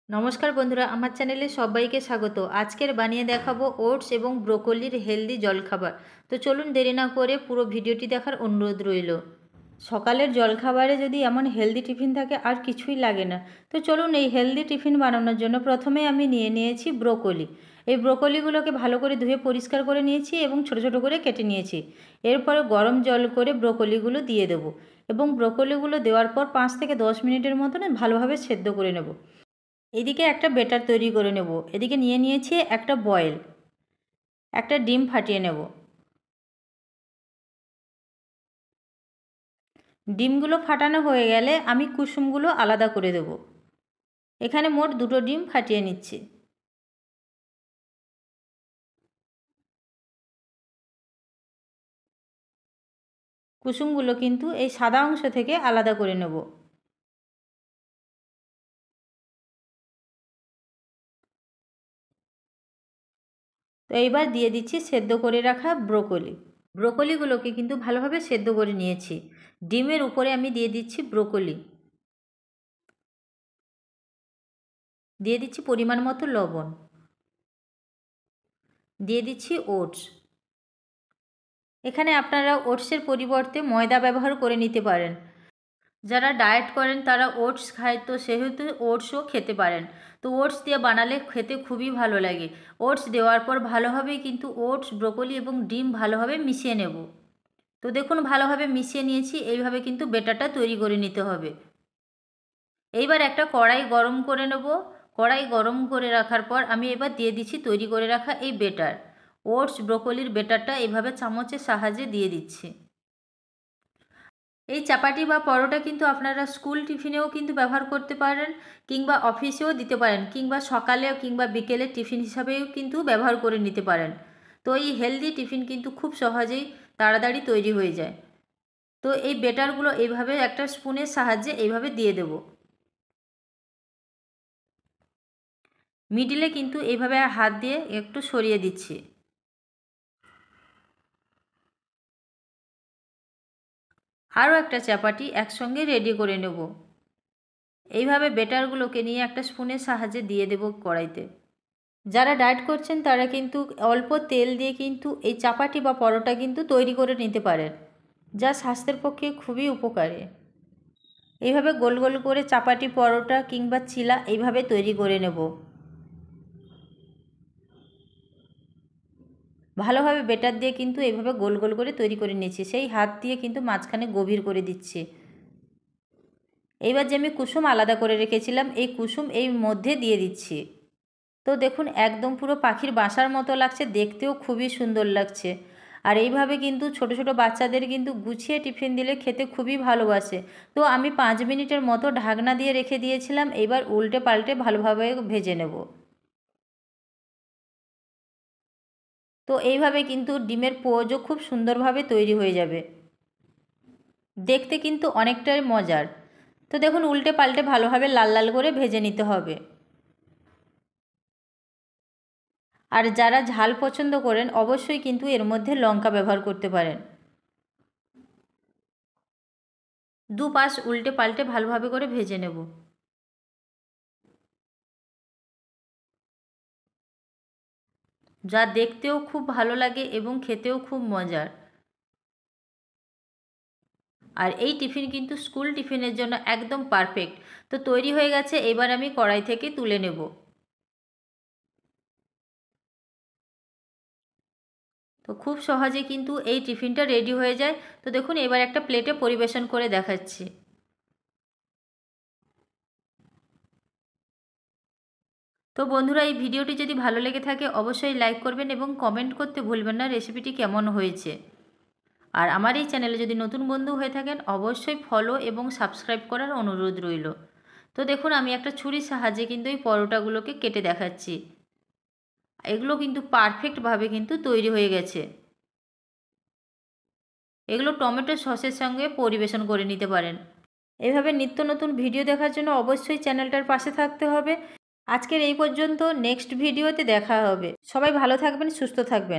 নমস্কার বন্ধুরা, আমার চ্যানেলে সবাইকে স্বাগত। আজকের বানিয়ে দেখাবো ওটস এবং ব্রোকলির হেলদি জলখাবার। তো চলুন দেরি না করে পুরো ভিডিওটি দেখার অনুরোধ রইল। সকালের জলখাবারে যদি এমন হেলদি টিফিন থাকে আর কিছুই লাগে না। তো চলুন এই হেলদি টিফিন বানানোর জন্য প্রথমে আমি নিয়ে নিয়েছি ব্রোকলি। এই ব্রোকলিগুলোকে ভালো করে ধুয়ে পরিষ্কার করে নিয়েছি এবং ছোট ছোট করে কেটে নিয়েছি। এরপরে গরম জল করে ব্রোকলিগুলো দিয়ে দেবো এবং ব্রোকলিগুলো দেওয়ার পর 5 থেকে 10 মিনিটের মতন ভালোভাবে সেদ্ধ করে নেব। এদিকে একটা বেটার তৈরি করে নেব। এদিকে নিয়ে নিয়েছি একটা বয়েল, একটা ডিম ফাটিয়ে নেব। ডিমগুলো ফাটানো হয়ে গেলে আমি কুসুমগুলো আলাদা করে দেব। এখানে মোট 2টো ডিম ফাটিয়ে নিচ্ছি। কুসুমগুলো কিন্তু এই সাদা অংশ থেকে আলাদা করে নেব। তো এইবার দিয়ে দিচ্ছি সেদ্ধ করে রাখা ব্রোকলি। ব্রোকলিগুলোকে কিন্তু ভালোভাবে সেদ্ধ করে নিয়েছি। ডিমের উপরে আমি দিয়ে দিচ্ছি ব্রোকলি, দিয়ে দিচ্ছি পরিমাণ মতো লবণ, দিয়ে দিচ্ছি ওটস। এখানে আপনারা ওটসের পরিবর্তে ময়দা ব্যবহার করে নিতে পারেন। যারা ডায়েট করেন তারা ওটস খায়, তো সেহেতু ওটসও খেতে পারেন। তো ওটস দিয়ে বানালে খেতে খুবই ভালো লাগে। ওটস দেওয়ার পর ভালোভাবে কিন্তু ওটস, ব্রোকলি এবং ডিম ভালোভাবে মিশিয়ে নেব। তো দেখুন ভালোভাবে মিশিয়ে নিয়েছি। এইভাবে কিন্তু বেটারটা তৈরি করে নিতে হবে। এইবার একটা কড়াই গরম করে নেব। কড়াই গরম করে রাখার পর আমি এবার দিয়ে দিচ্ছি তৈরি করে রাখা এই বেটার। ওটস ব্রোকলির বেটারটা এইভাবে চামচের সাহায্যে দিয়ে দিচ্ছি। এই চাপাটি বা পরোটা কিন্তু আপনারা স্কুল টিফিনেও কিন্তু ব্যবহার করতে পারেন, কিংবা অফিসেও দিতে পারেন, কিংবা সকালেও কিংবা বিকেলে টিফিন হিসাবেও কিন্তু ব্যবহার করে নিতে পারেন। তো এই হেলদি টিফিন কিন্তু খুব সহজেই তাড়াতাড়ি তৈরি হয়ে যায়। তো এই বেটারগুলো এইভাবে একটা স্পুনের সাহায্যে এইভাবে দিয়ে দেব। মিডিলে কিন্তু এইভাবে হাত দিয়ে একটু সরিয়ে দিচ্ছি। আরও একটা চাপাটি একসঙ্গে রেডি করে নেব। এইভাবে বেটারগুলোকে নিয়ে একটা স্পুনের সাহায্যে দিয়ে দেব কড়াইতে। যারা ডায়েট করছেন তারা কিন্তু অল্প তেল দিয়ে কিন্তু এই চাপাটি বা পরোটা কিন্তু তৈরি করে নিতে পারেন, যা স্বাস্থ্যের পক্ষে খুবই উপকারী। এইভাবে গোল গোল করে চাপাটি, পরোটা কিংবা চিলা এইভাবে তৈরি করে নেব। ভালোভাবে বেটার দিয়ে কিন্তু এইভাবে গোল গোল করে তৈরি করে নিয়েছি। সেই হাত দিয়ে কিন্তু মাঝখানে গভীর করে দিচ্ছি। এইবার যে আমি কুসুম আলাদা করে রেখেছিলাম, এই কুসুম এই মধ্যে দিয়ে দিচ্ছি। তো দেখুন একদম পুরো পাখির বাসার মতো লাগছে, দেখতেও খুবই সুন্দর লাগছে। আর এইভাবে কিন্তু ছোট ছোট বাচ্চাদের কিন্তু গুছিয়ে টিফিন দিলে খেতে খুবই ভালোবাসে। তো আমি 5 মিনিটের মতো ঢাকনা দিয়ে রেখে দিয়েছিলাম। এবার উল্টে পাল্টে ভালোভাবে ভেজে নেব। তো এইভাবে কিন্তু ডিমের পোচও খুব সুন্দরভাবে তৈরি হয়ে যাবে। দেখতে কিন্তু অনেকটাই মজার। তো দেখুন উল্টে পাল্টে ভালোভাবে লাল লাল করে ভেজে নিতে হবে। আর যারা ঝাল পছন্দ করেন অবশ্যই কিন্তু এর মধ্যে লঙ্কা ব্যবহার করতে পারেন। দুপাশ উল্টে পাল্টে ভালোভাবে করে ভেজে নেব। যা দেখতেও খুব ভালো লাগে এবং খেতেও খুব মজার। আর এই টিফিন কিন্তু স্কুল টিফিনের জন্য একদম পারফেক্ট। তো তৈরি হয়ে গেছে, এবার আমি কড়াই থেকে তুলে নেব। তো খুব সহজে কিন্তু এই টিফিনটা রেডি হয়ে যায়। তো দেখুন এবার একটা প্লেটে পরিবেশন করে দেখাচ্ছি। তো বন্ধুরা, এই ভিডিওটি যদি ভালো লেগে থাকে অবশ্যই লাইক করবেন এবং কমেন্ট করতে ভুলবেন না রেসিপিটি কেমন হয়েছে। আর আমার এই চ্যানেলে যদি নতুন বন্ধু হয়ে থাকেন অবশ্যই ফলো এবং সাবস্ক্রাইব করার অনুরোধ রইল। তো দেখুন আমি একটা ছুরির সাহায্যে কিন্তু এই পরোটাগুলোকে কেটে দেখাচ্ছি। এগুলো কিন্তু পারফেক্টভাবে কিন্তু তৈরি হয়ে গেছে। এগুলো টমেটো সসের সঙ্গে পরিবেশন করে নিতে পারেন। এভাবে নিত্য নতুন ভিডিও দেখার জন্য অবশ্যই চ্যানেলটার পাশে থাকতে হবে। আজকের এই পর্যন্ত, নেক্সট ভিডিওতে দেখা হবে। সবাই ভালো থাকবেন, সুস্থ থাকবেন।